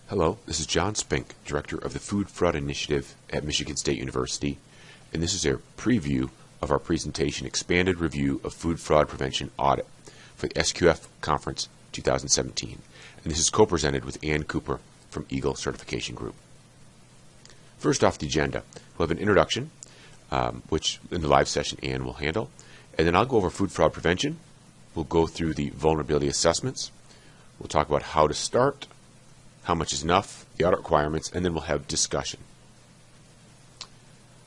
Hello, this is John Spink, Director of the Food Fraud Initiative at Michigan State University, and this is a preview of our presentation, Expanded Review of Food Fraud Prevention Audit for the SQF Conference 2017. And this is co-presented with Ann Cooper from Eagle Certification Group. First off the agenda, we'll have an introduction, which in the live session Ann will handle, and then I'll go over food fraud prevention. We'll go through the vulnerability assessments. We'll talk about how to start, how much is enough, the audit requirements, and then we'll have discussion.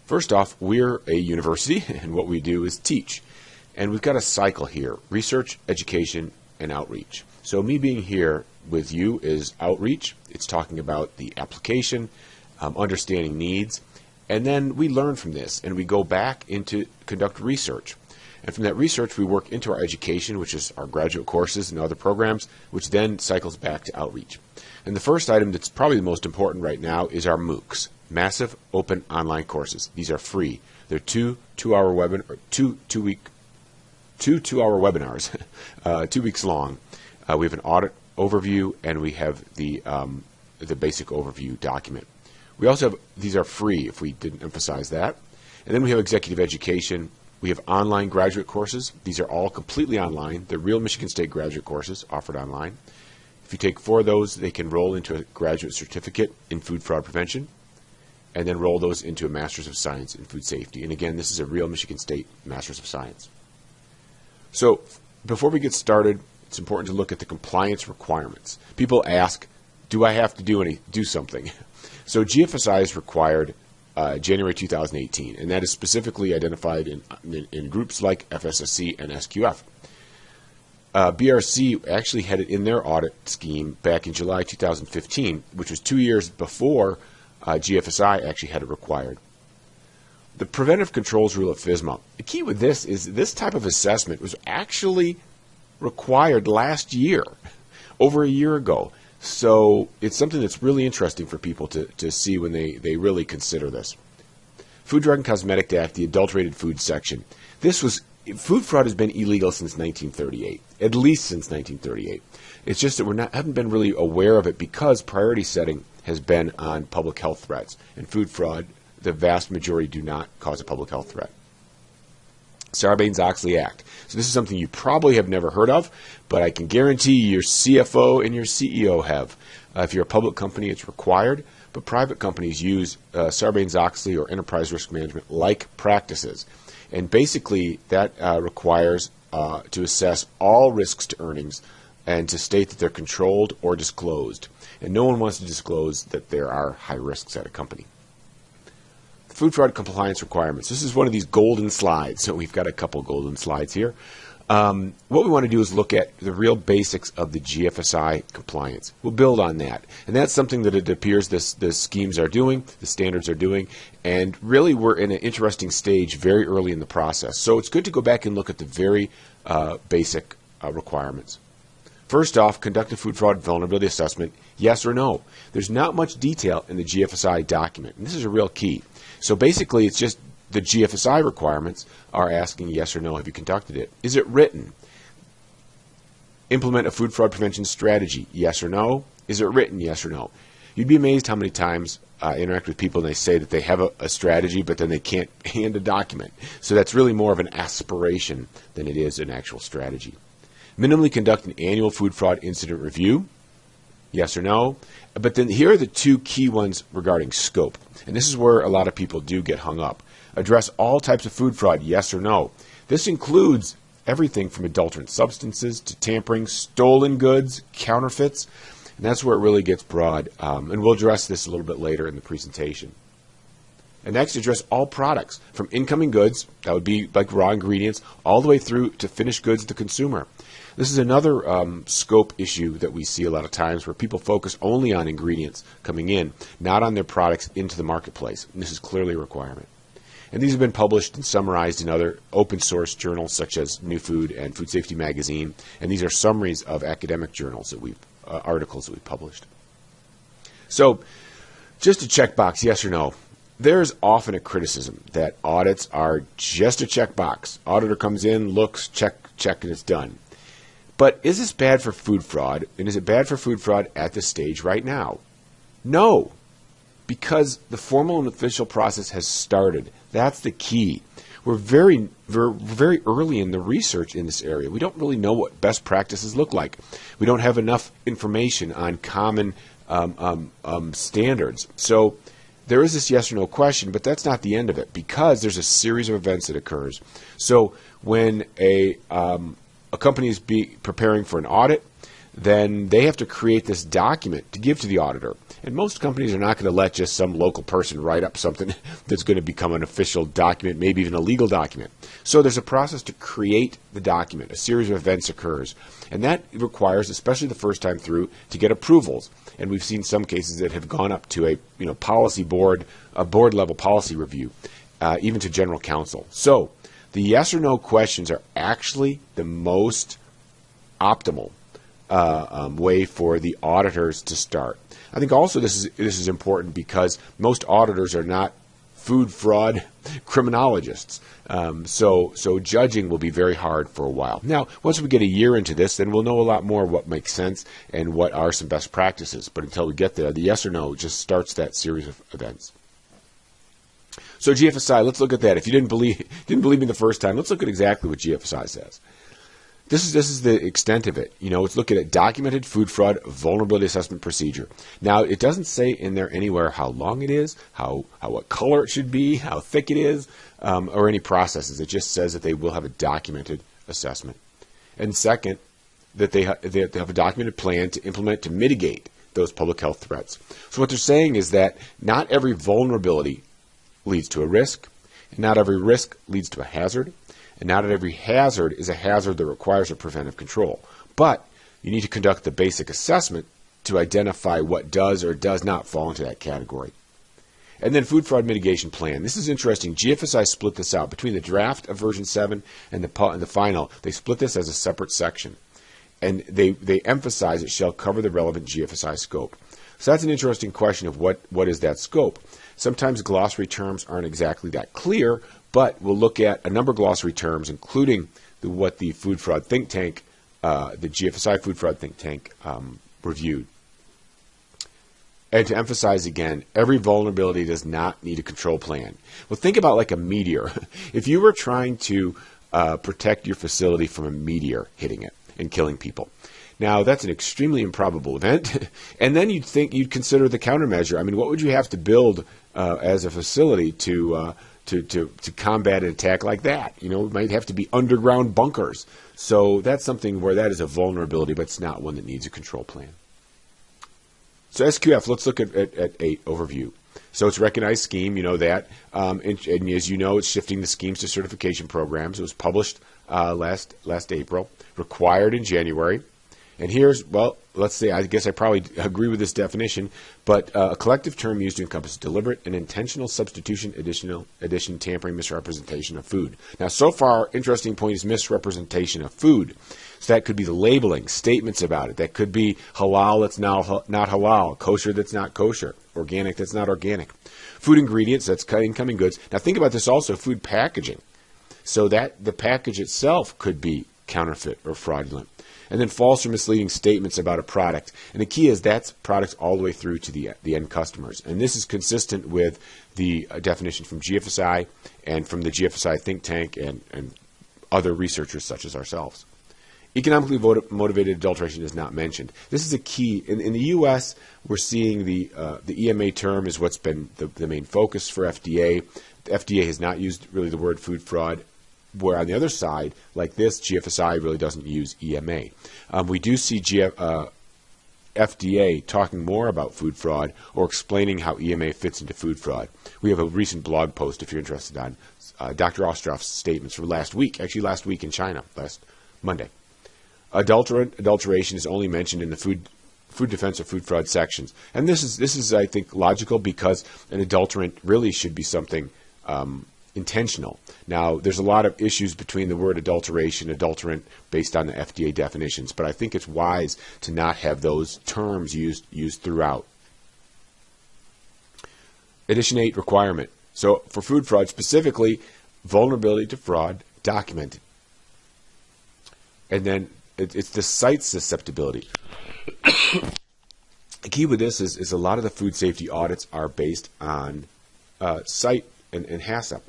First off, we're a university, and what we do is teach. And we've got a cycle here: research, education, and outreach. So me being here with you is outreach. It's talking about the application, understanding needs, and then we learn from this, and we go back into conduct research. And from that research, we work into our education, which is our graduate courses and other programs, which then cycles back to outreach. And the first item that's probably the most important right now is our MOOCs, Massive Open Online Courses. These are free. They're two-hour webinars, 2 weeks long. We have an audit overview, and we have the basic overview document. We also have, these are free if we didn't emphasize that. And then we have executive education. We have online graduate courses. These are all completely online. They're real Michigan State graduate courses offered online. If you take 4 of those, they can roll into a graduate certificate in food fraud prevention, and then roll those into a Master's of Science in Food Safety. And again, this is a real Michigan State Master's of Science. So before we get started, it's important to look at the compliance requirements. People ask, do I have to do something? So GFSI is required January 2018, and that is specifically identified in groups like FFPC and SQF. BRC actually had it in their audit scheme back in July 2015, which was 2 years before GFSI actually had it required. The preventive controls rule of FSMA. The key with this is this type of assessment was actually required last year, over a year ago. So it's something that's really interesting for people to see when they really consider this. Food, Drug, and Cosmetic Act, the adulterated food section. Food fraud has been illegal since 1938, at least since 1938. It's just that we haven't been really aware of it because priority setting has been on public health threats. And food fraud, the vast majority do not cause a public health threat. Sarbanes-Oxley Act. So this is something you probably have never heard of, but I can guarantee your CFO and your CEO have. If you're a public company, it's required, but private companies use Sarbanes-Oxley or enterprise risk management-like practices. And basically, that requires to assess all risks to earnings and to state that they're controlled or disclosed. And no one wants to disclose that there are high risks at a company. Food fraud compliance requirements. This is one of these golden slides. So we've got a couple golden slides here. What we want to do is look at the real basics of the GFSI compliance. We'll build on that. And that's something that it appears the schemes are doing, the standards are doing, and really we're in an interesting stage very early in the process. So it's good to go back and look at the very basic requirements. First off, conduct a food fraud vulnerability assessment, yes or no. There's not much detail in the GFSI document, and this is a real key. So basically, it's just the GFSI requirements are asking yes or no. Have you conducted it? Is it written? Implement a food fraud prevention strategy, yes or no? Is it written, yes or no? You'd be amazed how many times I interact with people and they say that they have a strategy, but then they can't hand a document. So that's really more of an aspiration than it is an actual strategy. Minimally conduct an annual food fraud incident review, yes or no? But then here are the 2 key ones regarding scope. And this is where a lot of people do get hung up. Address all types of food fraud, yes or no? This includes everything from adulterant substances to tampering, stolen goods, counterfeits. And that's where it really gets broad. And we'll address this a little bit later in the presentation. And next, address all products, from incoming goods, that would be like raw ingredients, all the way through to finished goods to the consumer. This is another scope issue that we see a lot of times where people focus only on ingredients coming in, not on their products into the marketplace. And this is clearly a requirement. And these have been published and summarized in other open source journals such as New Food and Food Safety Magazine. And these are summaries of academic journals that articles that we've published. So just a checkbox, yes or no. There's often a criticism that audits are just a checkbox. Auditor comes in, looks, check, and it's done. But is this bad for food fraud? And is it bad for food fraud at this stage right now? No, because the formal and official process has started. That's the key. We're very early in the research in this area. We don't really know what best practices look like. We don't have enough information on common standards. So there is this yes or no question, but that's not the end of it, because there's a series of events that occurs. So when a company is preparing for an audit, then they have to create this document to give to the auditor. And most companies are not going to let just some local person write up something that's going to become an official document, maybe even a legal document. So there's a process to create the document. A series of events occurs. And that requires, especially the first time through, to get approvals. And we've seen some cases that have gone up to a policy board, a board level policy review, even to general counsel. So the yes or no questions are actually the most optimal way for the auditors to start. I think also this is important because most auditors are not food fraud criminologists. So judging will be very hard for a while. Now, once we get a year into this, then we'll know a lot more what makes sense and what are some best practices. But until we get there, the yes or no just starts that series of events. So GFSI, let's look at that. If you didn't believe me the first time, let's look at exactly what GFSI says. This is the extent of it. It's looking at documented food fraud vulnerability assessment procedure. Now, it doesn't say in there anywhere how long it is, what color it should be, how thick it is, or any processes. It just says that they will have a documented assessment. And second, that they have a documented plan to implement to mitigate those public health threats. So what they're saying is that not every vulnerability leads to a risk, and not every risk leads to a hazard. And not every hazard is a hazard that requires a preventive control. But you need to conduct the basic assessment to identify what does or does not fall into that category. And then food fraud mitigation plan. This is interesting. GFSI split this out. Between the draft of version 7 and the final, they split this as a separate section. And they emphasize it shall cover the relevant GFSI scope. So that's an interesting question of what is that scope. Sometimes glossary terms aren't exactly that clear, but we'll look at a number of glossary terms, including what the food fraud think tank, the GFSI food fraud think tank reviewed. And to emphasize again, every vulnerability does not need a control plan. Well, think about like a meteor. If you were trying to protect your facility from a meteor hitting it and killing people. Now, that's an extremely improbable event. And then you'd consider the countermeasure. I mean, what would you have to build as a facility to combat an attack like that? It might have to be underground bunkers. So that's something where that is a vulnerability, but it's not one that needs a control plan. So SQF, let's look at 8 overview. So it's recognized scheme, you know that. And as you know, it's shifting the schemes to certification programs. It was published last April, required in January. And here's, well, let's say, I guess I probably agree with this definition, but a collective term used to encompass deliberate and intentional substitution, addition, tampering, misrepresentation of food. Now, so far, interesting point is misrepresentation of food. So that could be the labeling, statements about it. That could be halal that's not halal, kosher that's not kosher, organic that's not organic. Food ingredients, that's incoming goods. Now, think about this also, food packaging. So that the package itself could be counterfeit or fraudulent. And then false or misleading statements about a product. And the key is that's products all the way through to the end customers. And this is consistent with the definition from GFSI and from the GFSI think tank and other researchers such as ourselves. Economically motivated adulteration is not mentioned. This is a key. In the U.S., we're seeing the EMA term is what's been the main focus for FDA. The FDA has not used really the word food fraud. Where on the other side, like this, GFSI really doesn't use EMA. We do see FDA talking more about food fraud or explaining how EMA fits into food fraud. We have a recent blog post, if you're interested, on Dr. Ostroff's statements from last week in China, last Monday. Adulteration is only mentioned in the food defense or food fraud sections. And this is, I think, logical because an adulterant really should be something intentional. Now, there's a lot of issues between the word adulteration, adulterant, based on the FDA definitions, but I think it's wise to not have those terms used throughout. Edition 8 requirement. So for food fraud, specifically, vulnerability to fraud documented. And then it's the site susceptibility. The key with this is a lot of the food safety audits are based on site and HACCP.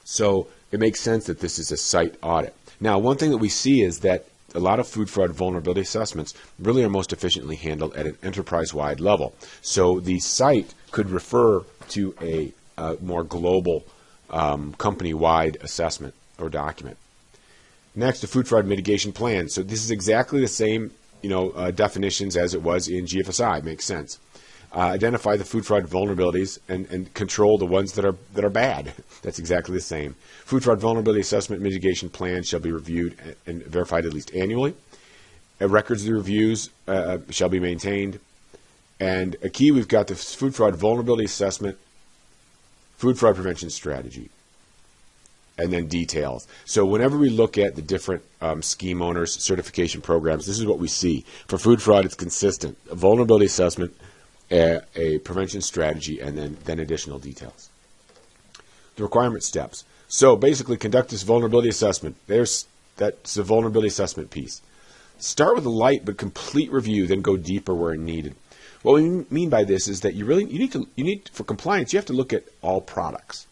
So it makes sense that this is a site audit. Now, one thing that we see is that a lot of food fraud vulnerability assessments really are most efficiently handled at an enterprise-wide level. So the site could refer to a more global company-wide assessment or document. Next, the food fraud mitigation plan. So this is exactly the same definitions as it was in GFSI. Makes sense. Identify the food fraud vulnerabilities and control the ones that are bad. That's exactly the same. Food fraud vulnerability assessment mitigation plan shall be reviewed and verified at least annually. Records of the reviews shall be maintained. And a key, we've got the food fraud vulnerability assessment, food fraud prevention strategy, and then details. So whenever we look at the different scheme owners certification programs, this is what we see. For food fraud, it's consistent. A vulnerability assessment, a prevention strategy, and then additional details. The requirement steps. So basically, conduct this vulnerability assessment. That's the vulnerability assessment piece. Start with a light but complete review, then go deeper where needed. What we mean by this is that you need for compliance, you have to look at all products,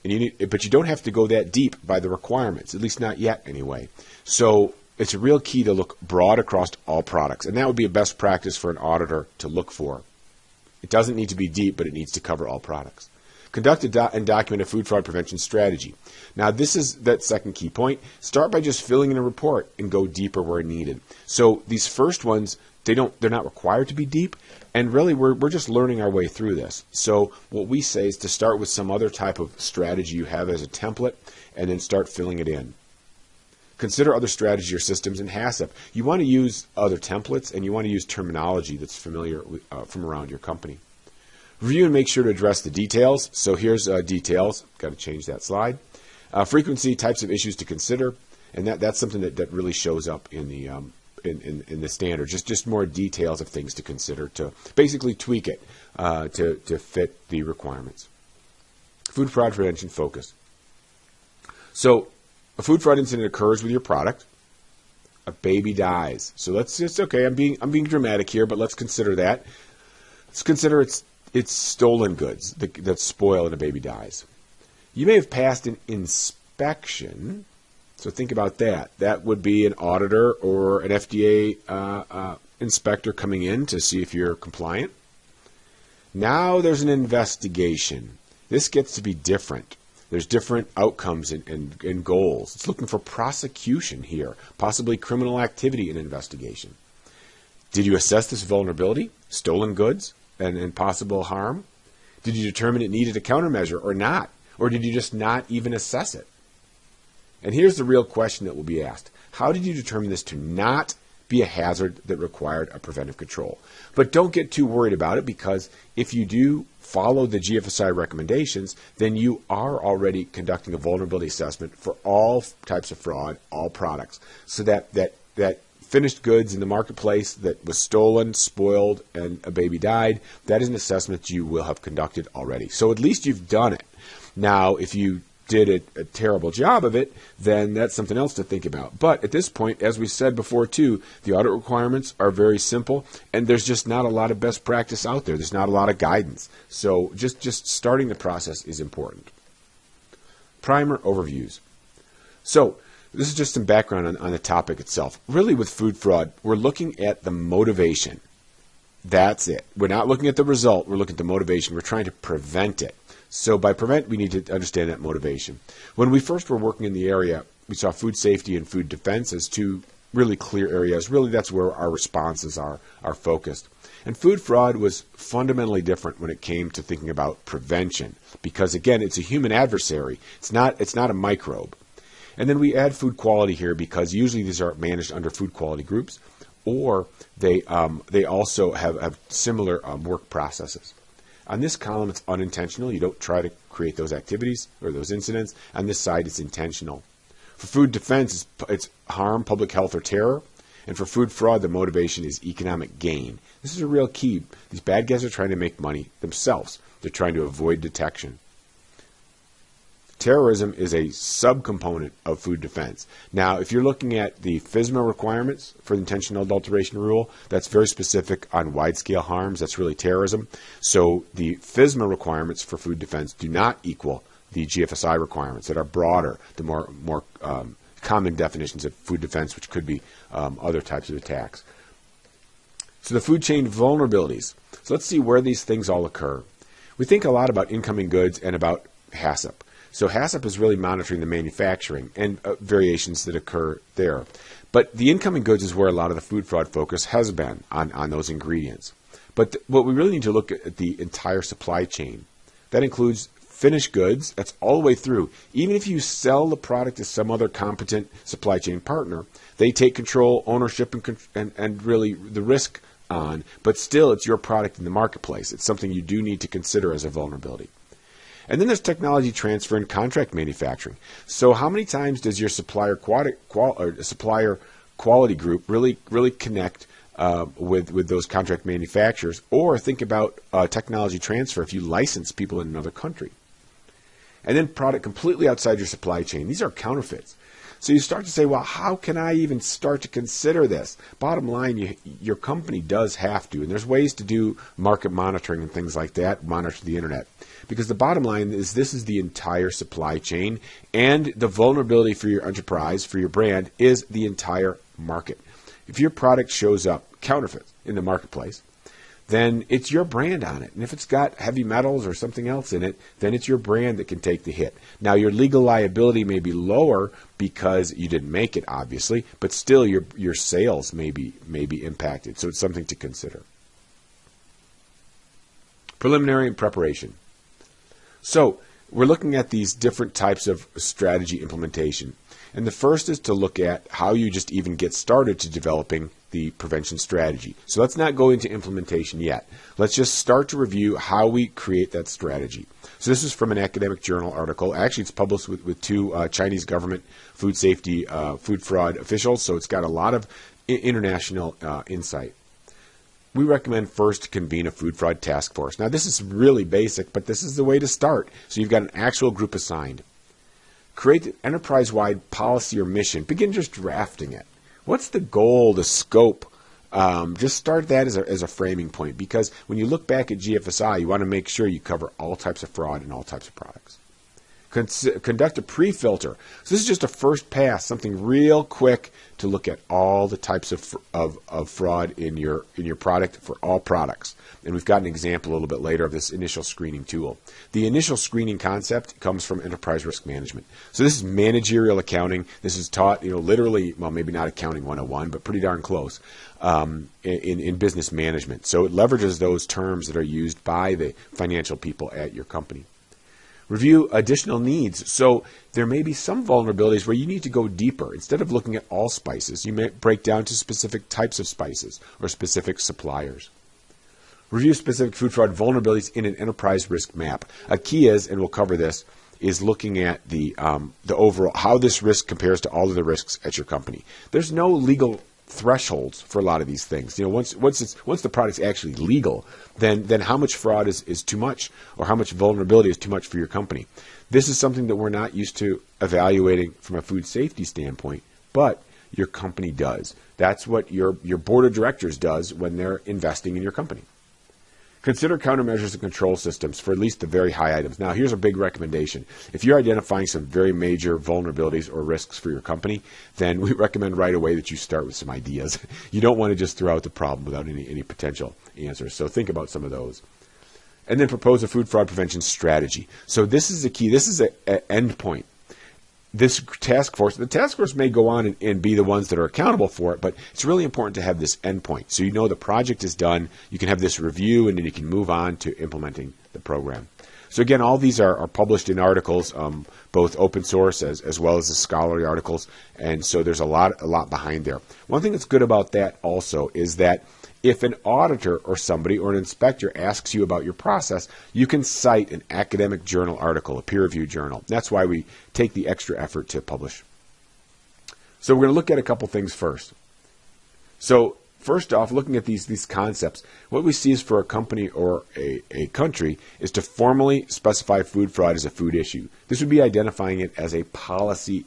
but you don't have to go that deep by the requirements, at least not yet anyway. So it's a real key to look broad across all products, and that would be a best practice for an auditor to look for. It doesn't need to be deep, but it needs to cover all products. Conduct and document a food fraud prevention strategy. Now, this is that second key point. Start by just filling in a report and go deeper where needed. So these first ones, they're not required to be deep, and really we're just learning our way through this. So what we say is to start with some other type of strategy you have as a template, and then start filling it in. Consider other strategies or systems in HACCP. You want to use other templates, and you want to use terminology that's familiar from around your company. Review and make sure to address the details. So here's details. Got to change that slide. Frequency, types of issues to consider, and that's something that really shows up in the in the standard. Just more details of things to consider to basically tweak it to fit the requirements. Food fraud prevention focus. So a food fraud incident occurs with your product. A baby dies. So okay. I'm being dramatic here, but let's consider that. Let's consider it's stolen goods that spoil and a baby dies. You may have passed an inspection. So think about that. That would be an auditor or an FDA inspector coming in to see if you're compliant. Now there's an investigation. This gets to be different. There's different outcomes and goals. It's looking for prosecution here, possibly criminal activity in investigation. Did you assess this vulnerability, stolen goods, and possible harm? Did you determine it needed a countermeasure or not? Or did you just not even assess it? And here's the real question that will be asked. How did you determine this to not be a hazard that required a preventive control? But don't get too worried about it, because if you do follow the GFSI recommendations, then you are already conducting a vulnerability assessment for all types of fraud, all products, so that finished goods in the marketplace that was stolen, spoiled, and a baby died, that is an assessment you will have conducted already. So at least you've done it. Now, if you did a terrible job of it, then that's something else to think about. But at this point, as we said before too, the audit requirements are very simple, and there's just not a lot of best practice out there. There's not a lot of guidance. So just starting the process is important. Primer overviews. So this is just some background on the topic itself. Really, with food fraud, we're looking at the motivation. That's it. We're not looking at the result. We're looking at the motivation. We're trying to prevent it. So by prevent, we need to understand that motivation. When we first were working in the area, we saw food safety and food defense as two really clear areas. Really, that's where our responses are focused. And food fraud was fundamentally different when it came to thinking about prevention, because again, it's a human adversary. It's not a microbe. And then we add food quality here because usually these are managed under food quality groups, or they also have similar work processes. On this column, it's unintentional. You don't try to create those activities or those incidents. On this side, it's intentional. For food defense, it's harm, public health, or terror. And for food fraud, the motivation is economic gain. This is a real key. These bad guys are trying to make money themselves. They're trying to avoid detection. Terrorism is a subcomponent of food defense. Now, if you're looking at the FSMA requirements for the intentional adulteration rule, that's very specific on wide-scale harms. That's really terrorism. So the FSMA requirements for food defense do not equal the GFSI requirements that are broader, the more common definitions of food defense, which could be other types of attacks. So the food chain vulnerabilities. So let's see where these things all occur. We think a lot about incoming goods and about HACCP. So HACCP is really monitoring the manufacturing and variations that occur there. But the incoming goods is where a lot of the food fraud focus has been on those ingredients. But what we really need to look at the entire supply chain. That includes finished goods, that's all the way through. Even if you sell the product to some other competent supply chain partner, they take control, ownership, and really the risk on, but still it's your product in the marketplace. It's something you do need to consider as a vulnerability. And then there's technology transfer and contract manufacturing. So how many times does your supplier quality group really connect with those contract manufacturers, or think about technology transfer if you license people in another country? And then product completely outside your supply chain. These are counterfeits. So you start to say, well, how can I even start to consider this? Bottom line, your company does have to, and there's ways to do market monitoring and things like that, monitor the internet. Because the bottom line is this is the entire supply chain, and the vulnerability for your enterprise, for your brand, is the entire market. If your product shows up counterfeit in the marketplace, then it's your brand on it. And if it's got heavy metals or something else in it, then it's your brand that can take the hit. Now, your legal liability may be lower because you didn't make it, obviously, but still your sales may be impacted. So it's something to consider. Preliminary and preparation. So we're looking at these different types of strategy implementation. And the first is to look at how you just even get started to developing the prevention strategy. So let's not go into implementation yet. Let's just start to review how we create that strategy. So this is from an academic journal article. Actually, it's published with two Chinese government food safety, food fraud officials. So it's got a lot of international insight. We recommend first to convene a food fraud task force. Now, this is really basic, but this is the way to start. So you've got an actual group assigned. Create an enterprise-wide policy or mission. Begin just drafting it. What's the goal, the scope? Just start that as a framing point, because when you look back at GFSI, you want to make sure you cover all types of fraud and all types of products. Conduct a pre-filter. So this is just a first pass, something real quick to look at all the types of fraud in your product for all products. And we've got an example a little bit later of this initial screening tool. The initial screening concept comes from enterprise risk management. So this is managerial accounting. This is taught, literally, well, maybe not accounting 101, but pretty darn close in business management. So it leverages those terms that are used by the financial people at your company. Review additional needs. So there may be some vulnerabilities where you need to go deeper. Instead of looking at all spices, you may break down to specific types of spices or specific suppliers. Review specific food fraud vulnerabilities in an enterprise risk map. A key is, and we'll cover this, is looking at the overall, how this risk compares to all of the risks at your company. There's no legal thresholds for a lot of these things. Once the product's actually legal, then how much fraud is too much, or how much vulnerability is too much for your company. This is something that we're not used to evaluating from a food safety standpoint, but your company does. That's what your board of directors does when they're investing in your company. Consider countermeasures and control systems for at least the very high items. Now, here's a big recommendation. If you're identifying some very major vulnerabilities or risks for your company, then we recommend right away that you start with some ideas. You don't want to just throw out the problem without any potential answers. So think about some of those. And then propose a food fraud prevention strategy. So this is the key. This is an end point. This task force, the task force may go on and be the ones that are accountable for it, but it's really important to have this endpoint. So the project is done, you can have this review, and then you can move on to implementing the program. So again, all these are published in articles, both open source as well as the scholarly articles, and so there's a lot behind there. One thing that's good about that also is that if an auditor or somebody or an inspector asks you about your process, you can cite an academic journal article, a peer-reviewed journal. That's why we take the extra effort to publish. So we're going to look at a couple things first. So first off, looking at these concepts, what we see is for a company or a country is to formally specify food fraud as a food issue. This would be identifying it as a policy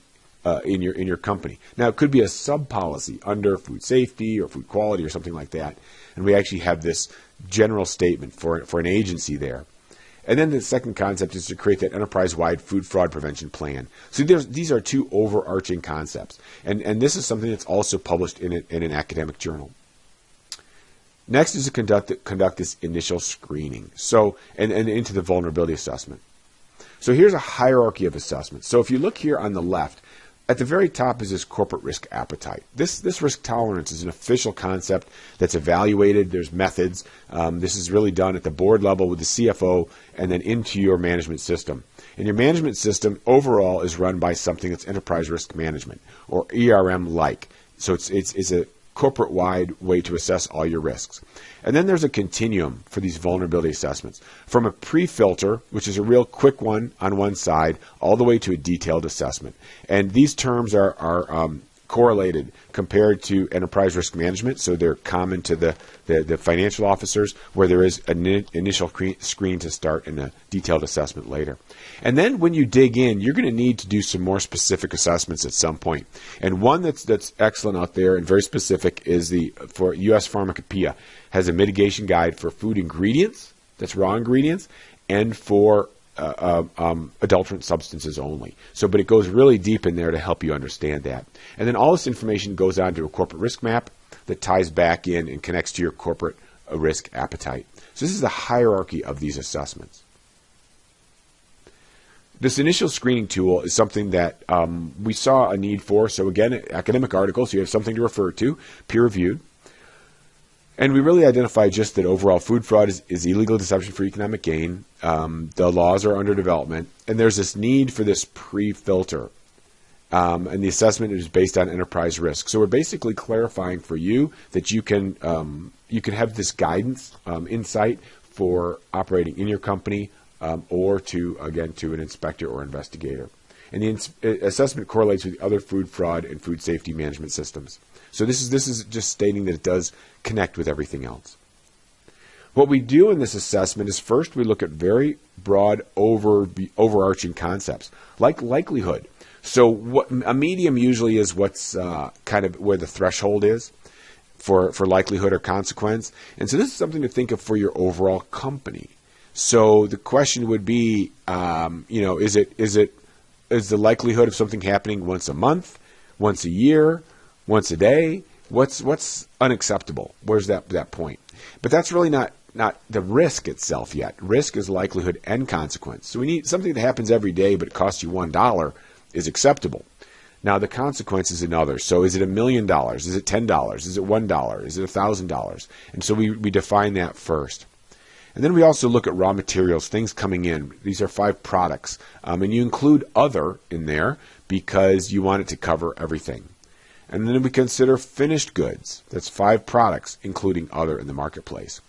in your company. Now, it could be a sub-policy under food safety or food quality or something like that. And we actually have this general statement for an agency there. And then the second concept is to create that enterprise-wide food fraud prevention plan. So these are two overarching concepts. And this is something that's also published in an academic journal. Next is to conduct this initial screening. So, and into the vulnerability assessment. So here's a hierarchy of assessments. So if you look here on the left, at the very top is this corporate risk appetite. This risk tolerance is an official concept that's evaluated. There's methods. This is really done at the board level with the CFO and then into your management system. And your management system overall is run by something that's enterprise risk management or ERM-like. So it's a corporate-wide way to assess all your risks. And then there's a continuum for these vulnerability assessments, from a pre-filter, which is a real quick one on one side, all the way to a detailed assessment. And these terms are correlated compared to enterprise risk management, so they're common to the financial officers, where there is an initial screen to start and a detailed assessment later. And then when you dig in, you're going to need to do some more specific assessments at some point. And one that's excellent out there and very specific is for U.S. Pharmacopoeia has a mitigation guide for food ingredients, that's raw ingredients, and for adulterant substances only. But it goes really deep in there to help you understand that. And then all this information goes on to a corporate risk map that ties back in and connects to your corporate risk appetite. So this is the hierarchy of these assessments. This initial screening tool is something that we saw a need for. So again, academic articles, you have something to refer to, peer-reviewed. And we really identify just that overall food fraud is illegal deception for economic gain. The laws are under development. And there's this need for this pre-filter. And the assessment is based on enterprise risk. So we're basically clarifying for you that you can have this guidance, insight for operating in your company or to an inspector or investigator. And the assessment correlates with other food fraud and food safety management systems. So this is just stating that it does connect with everything else. What we do in this assessment is first we look at very broad overarching concepts like likelihood. So a medium usually is what's kind of where the threshold is for likelihood or consequence. And so this is something to think of for your overall company. So the question would be, is the likelihood of something happening once a month, once a year, once a day? What's unacceptable? Where's that point? But that's really not the risk itself yet. Risk is likelihood and consequence. So we need something that happens every day, but it costs you $1 is acceptable. Now the consequence is another. So is it $1 million? Is it $10? Is it $1? Is it $1,000? And so we define that first. And then we also look at raw materials, things coming in. These are 5 products. And you include other in there because you want it to cover everything. And then we consider finished goods. That's 5 products, including other in the marketplace.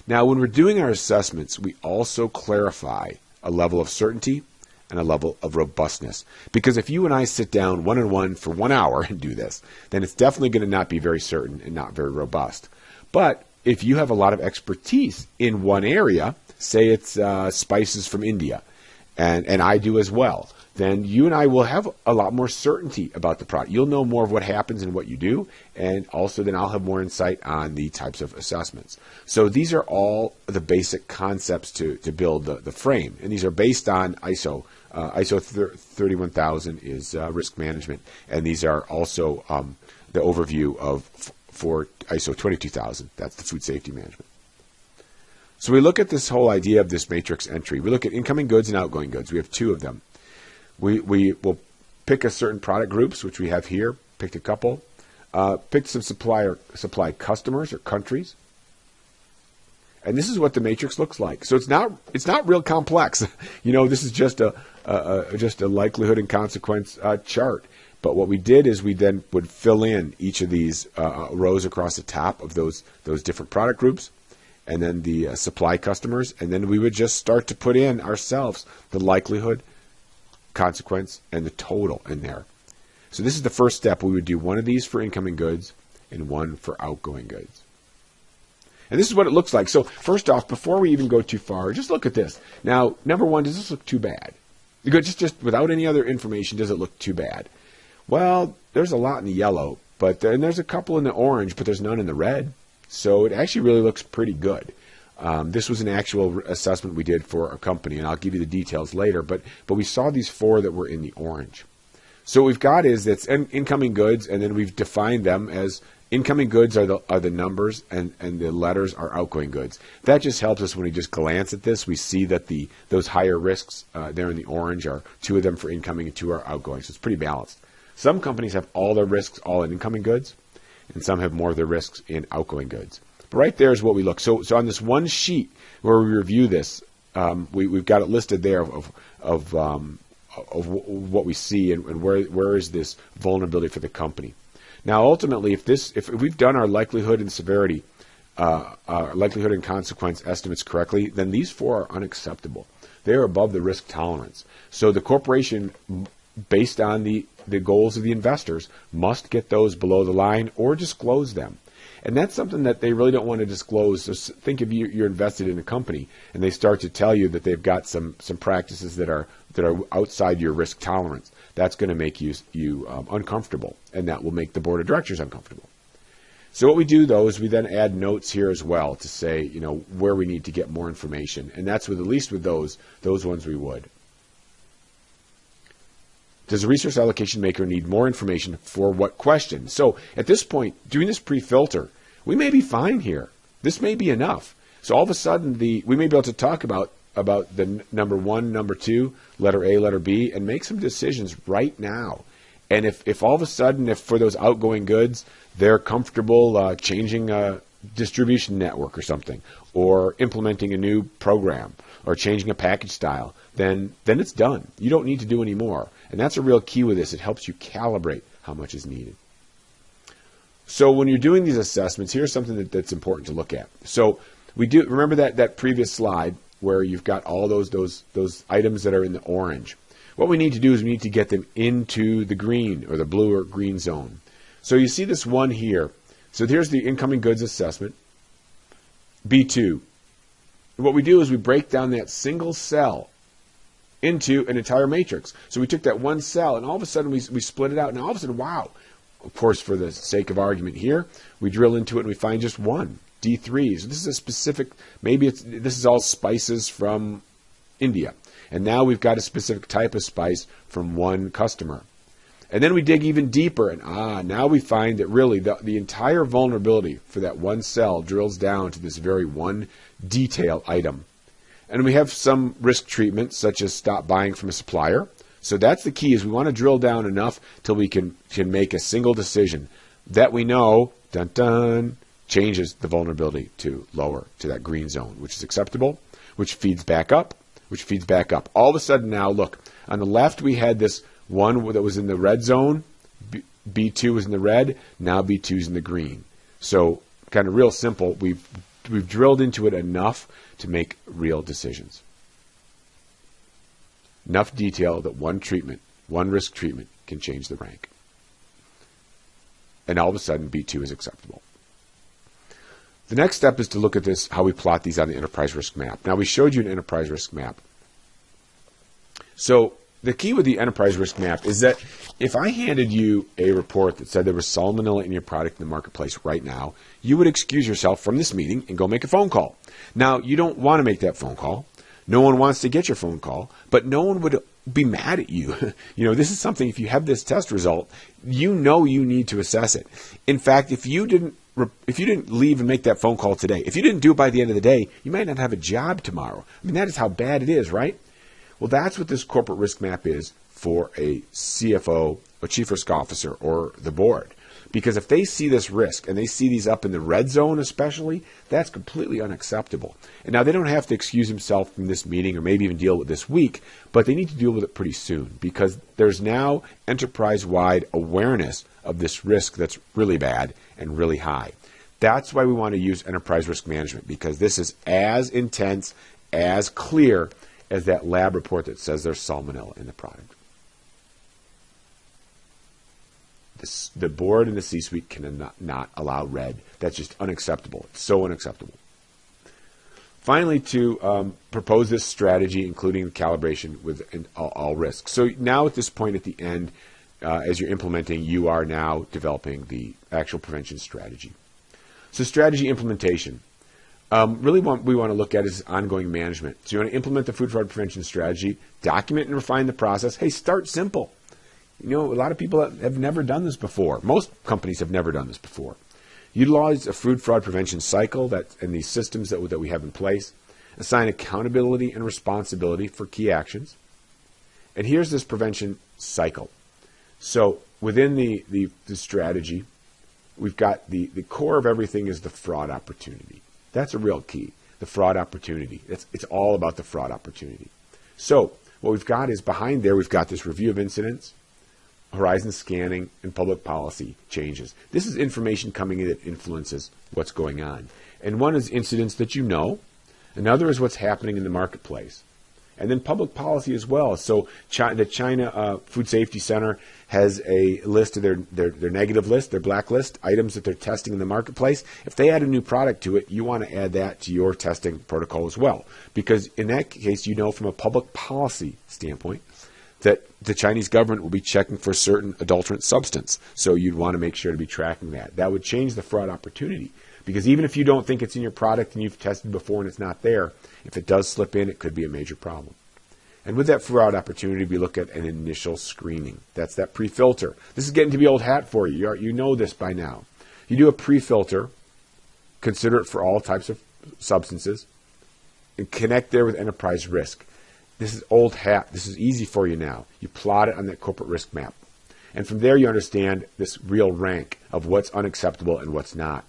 Now, when we're doing our assessments, we also clarify a level of certainty and a level of robustness. Because if you and I sit down one-on-one for 1 hour and do this, then it's definitely going to not be very certain and not very robust. But if you have a lot of expertise in one area, say it's spices from India, and I do as well, then you and I will have a lot more certainty about the product. You'll know more of what happens and what you do, and also then I'll have more insight on the types of assessments. So these are all the basic concepts to build the frame, and these are based on ISO. ISO 31000 is risk management, and these are also the overview for ISO 22000. That's the food safety management. So we look at this whole idea of this matrix entry. We look at incoming goods and outgoing goods. We have 2 of them. We will pick a certain product groups, which we have here, picked a couple, picked some supply customers or countries. And this is what the matrix looks like. So it's not real complex. This is just a likelihood and consequence chart. But what we did is we then would fill in each of these rows across the top of those different product groups, and then the supply customers, and then we would just start to put in ourselves the likelihood, consequence, and the total in there. So this is the first step. We would do one of these for incoming goods and one for outgoing goods. And this is what it looks like. So first off, before we even go too far, just look at this. Now, number one, does this look too bad? Just without any other information, does it look too bad? Well, there's a lot in the yellow, but then there's a couple in the orange, but there's none in the red. So it actually really looks pretty good. This was an actual assessment we did for a company, and I'll give you the details later, but we saw these 4 that were in the orange. So what we've got is that's incoming goods, and then we've defined them as incoming goods are the numbers, and the letters are outgoing goods. That just helps us when we just glance at this. We see that those higher risks there in the orange are 2 of them for incoming and 2 are outgoing, so it's pretty balanced. Some companies have all their risks all in incoming goods, and some have more of their risks in outgoing goods. But right there is what we look. So on this one sheet where we review this, we've got it listed there of what we see and where is this vulnerability for the company. Now, ultimately, if we've done our likelihood and severity, likelihood and consequence estimates correctly, then these 4 are unacceptable. They are above the risk tolerance. So the corporation, based on the goals of the investors, must get those below the line or disclose them. And that's something that they really don't want to disclose. So think if you're invested in a company and they start to tell you that they've got some practices that are outside your risk tolerance. That's going to make you uncomfortable, and that will make the board of directors uncomfortable. So what we do, though, is we then add notes here as well to say, where we need to get more information. And that's at least with those ones we would. Does a resource allocation maker need more information for what question? So at this point, doing this pre-filter, we may be fine here. This may be enough. So all of a sudden, we may be able to talk about the number 1, number 2, letter A, letter B, and make some decisions right now. And if all of a sudden, if for those outgoing goods, they're comfortable changing a distribution network or something, or implementing a new program, or changing a package style, then it's done. You don't need to do any more. And that's a real key with this. It helps you calibrate how much is needed. So when you're doing these assessments, here's something that's important to look at. So we do remember that previous slide where you've got all those items that are in the orange. What we need to do is we need to get them into the green or the blue or green zone. So you see this one here. So here's the incoming goods assessment, B2. What we do is we break down that single cell into an entire matrix. So we took that one cell, and all of a sudden we split it out, and all of a sudden, wow. Of course, for the sake of argument here, we drill into it and we find just one, D3. So this is a specific, this is all spices from India. And now we've got a specific type of spice from one customer. And then we dig even deeper, and now we find that really the entire vulnerability for that one cell drills down to this very one detail item. And we have some risk treatment, such as stop buying from a supplier. So that's the key, is we want to drill down enough till we can make a single decision that we know, dun dun, changes the vulnerability to lower, to that green zone, which is acceptable, which feeds back up, All of a sudden now, look, on the left we had this one that was in the red zone, B2 was in the red, now B2 is in the green. So kind of real simple, we've drilled into it enough to make real decisions. Enough detail that one risk treatment can change the rank. And all of a sudden, B2 is acceptable. The next step is to look at this, how we plot these on the enterprise risk map. Now, we showed you an enterprise risk map. So the key with the enterprise risk map is that if I handed you a report that said there was salmonella in your product in the marketplace right now, you would excuse yourself from this meeting and go make a phone call. Now, you don't want to make that phone call. No one wants to get your phone call, but no one would be mad at you. This is something, if you have this test result, you need to assess it. In fact, if you didn't leave and make that phone call today, if you didn't do it by the end of the day, you might not have a job tomorrow. I mean, that is how bad it is, right? Well, that's what this corporate risk map is for a CFO, a chief risk officer, or the board. Because if they see this risk and they see these up in the red zone especially, that's completely unacceptable. And now they don't have to excuse themselves from this meeting or maybe even deal with this week, but they need to deal with it pretty soon because there's now enterprise-wide awareness of this risk that's really bad and really high. That's why we want to use enterprise risk management, because this is as intense, as clear as that lab report that says there's salmonella in the product. the board and the C-suite can not allow red. That's just unacceptable. It's so unacceptable. Finally, to propose this strategy, including calibration with all risks. So now at this point at the end, as you're implementing, you are now developing the actual prevention strategy. So strategy implementation. Really what we want to look at is ongoing management. So you want to implement the food fraud prevention strategy, document and refine the process. Hey, start simple. You know, a lot of people have never done this before. Most companies have never done this before. Utilize a food fraud prevention cycle and these systems that we have in place. Assign accountability and responsibility for key actions. And here's this prevention cycle. So within the strategy, we've got the core of everything is the fraud opportunity. That's a real key, the fraud opportunity. It's all about the fraud opportunity. So what we've got is behind there, we've got this review of incidents, horizon scanning, and public policy changes. This is information coming in that influences what's going on. And one is incidents that you know. Another is what's happening in the marketplace. And then public policy as well. So the China Food Safety Center has a list of their negative list, their blacklist, items that they're testing in the marketplace. If they add a new product to it, you want to add that to your testing protocol as well. Because in that case, you know from a public policy standpoint that the Chinese government will be checking for a certain adulterant substance. So you'd want to make sure to be tracking that. That would change the fraud opportunity. Because even if you don't think it's in your product and you've tested before and it's not there, if it does slip in, it could be a major problem. And with that fraud opportunity, we look at an initial screening. That's that pre-filter. This is getting to be old hat for you. You know this by now. You do a pre-filter, consider it for all types of substances, and connect there with enterprise risk. This is old hat. This is easy for you now. You plot it on that corporate risk map. And from there, you understand this real rank of what's unacceptable and what's not.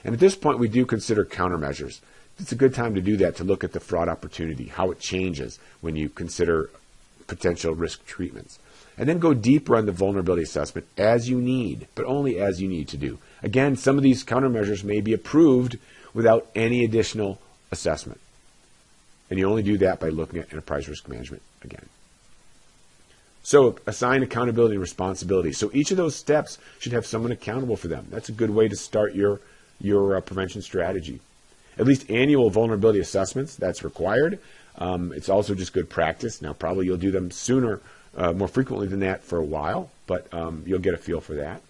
And at this point, we do consider countermeasures. It's a good time to do that, to look at the fraud opportunity, how it changes when you consider potential risk treatments. And then go deeper on the vulnerability assessment as you need, but only as you need to do. Again, some of these countermeasures may be approved without any additional assessment. And you only do that by looking at enterprise risk management again. So assign accountability and responsibility. So each of those steps should have someone accountable for them. That's a good way to start your prevention strategy. At least annual vulnerability assessments, that's required. It's also just good practice. Now, probably you'll do them sooner, more frequently than that for a while, but you'll get a feel for that.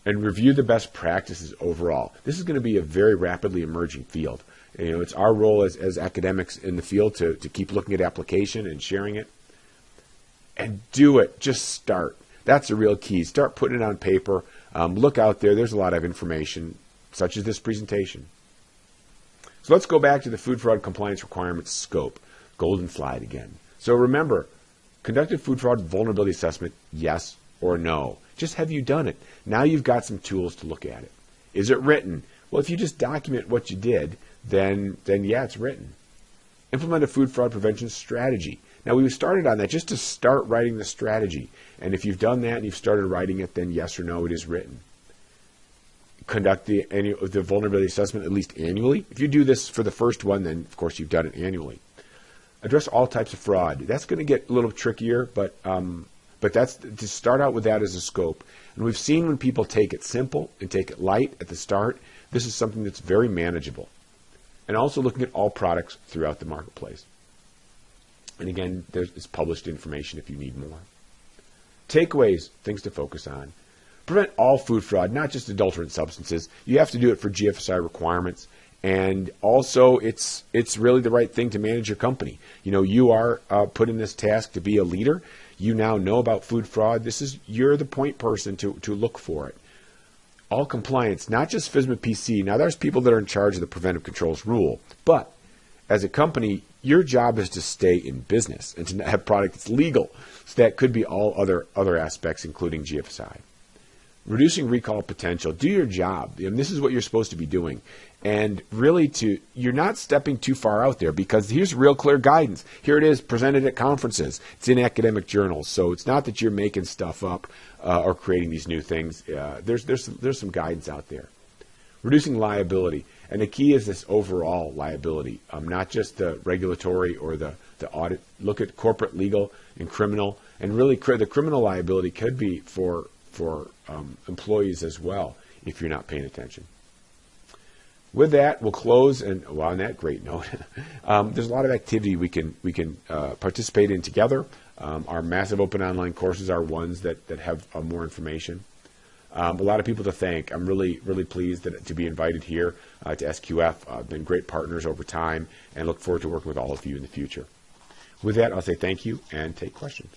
And review the best practices overall. This is going to be a very rapidly emerging field. You know, it's our role as academics in the field to keep looking at application and sharing it. And do it. Just start. That's the real key. Start putting it on paper. Look out there. There's a lot of information, such as this presentation. So let's go back to the food fraud compliance requirements scope. Golden slide again. So remember, conducted food fraud vulnerability assessment, yes or no. Just have you done it? Now you've got some tools to look at it. Is it written? Well, if you just document what you did, then yeah, it's written. Implement a food fraud prevention strategy. Now, we started on that just to start writing the strategy. And if you've done that and you've started writing it, then yes or no, it is written. Conduct the vulnerability assessment at least annually. If you do this for the first one, then of course you've done it annually. Address all types of fraud. That's going to get a little trickier, but that's to start out with that as a scope. And we've seen when people take it simple and take it light at the start, this is something that's very manageable. And also looking at all products throughout the marketplace. And again, there's published information if you need more. Takeaways, things to focus on. Prevent all food fraud, not just adulterant substances. You have to do it for GFSI requirements. And also, it's really the right thing to manage your company. You know, you are put in this task to be a leader. You now know about food fraud. You're the point person to look for it. All compliance, not just FFPC. Now, there's people that are in charge of the preventive controls rule. But as a company, your job is to stay in business and to have product that's legal. So that could be all other aspects, including GFSI. Reducing recall potential. Do your job. And this is what you're supposed to be doing. And really, you're not stepping too far out there, because here's real clear guidance. Here it is, presented at conferences. It's in academic journals. So it's not that you're making stuff up or creating these new things. There's some guidance out there. Reducing liability. And the key is this overall liability, not just the regulatory or the audit. Look at corporate, legal, and criminal. And really, the criminal liability could be for employees as well if you're not paying attention. With that, we'll close, and on that great note, there's a lot of activity we can participate in together. Our massive open online courses are ones that have more information. A lot of people to thank. I'm really pleased to be invited here to SQF. Been great partners over time, and look forward to working with all of you in the future. With that, I'll say thank you and take questions.